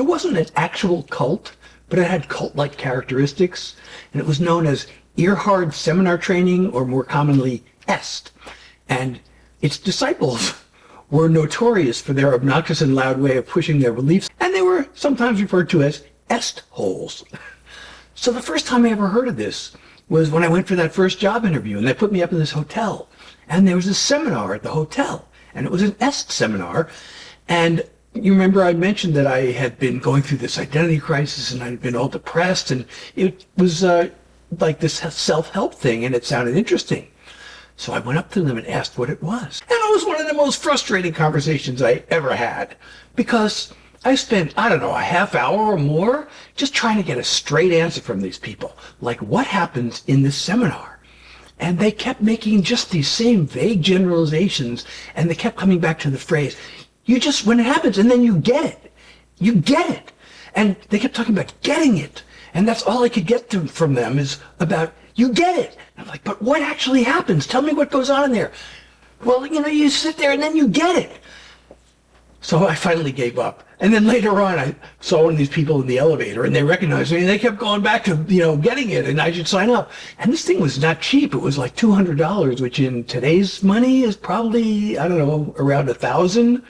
It wasn't an actual cult, but it had cult-like characteristics, and it was known as Earhart Seminar Training, or more commonly, EST. And its disciples were notorious for their obnoxious and loud way of pushing their beliefs, and they were sometimes referred to as EST holes. So the first time I ever heard of this was when I went for that first job interview, and they put me up in this hotel, and there was a seminar at the hotel, and it was an EST seminar. And you remember I mentioned that I had been going through this identity crisis, and I had been all depressed, and it was like this self-help thing, and it sounded interesting. So I went up to them and asked what it was. And it was one of the most frustrating conversations I ever had, because I spent, I don't know, a half hour or more just trying to get a straight answer from these people. Like, what happens in this seminar? And they kept making just these same vague generalizations, and they kept coming back to the phrase, you just, when it happens, and then you get it. You get it. And they kept talking about getting it. And that's all I could get from them is about, you get it. And I'm like, but what actually happens? Tell me what goes on in there. Well, you sit there and then you get it. So I finally gave up. And then later on, I saw one of these people in the elevator, and they recognized me, and they kept going back to, getting it, and I should sign up. And this thing was not cheap. It was like $200, which in today's money is probably, I don't know, around $1,000.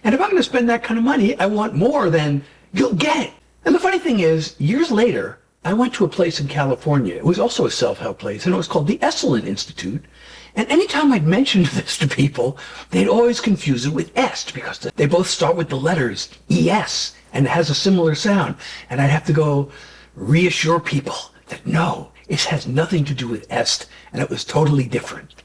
And if I'm going to spend that kind of money, I want more than you'll get it. And the funny thing is, years later, I went to a place in California. It was also a self-help place, and it was called the Esalen Institute. And anytime I'd mentioned this to people, they'd always confuse it with EST, because they both start with the letters ES, and it has a similar sound. And I'd have to go reassure people that no, it has nothing to do with EST, and it was totally different.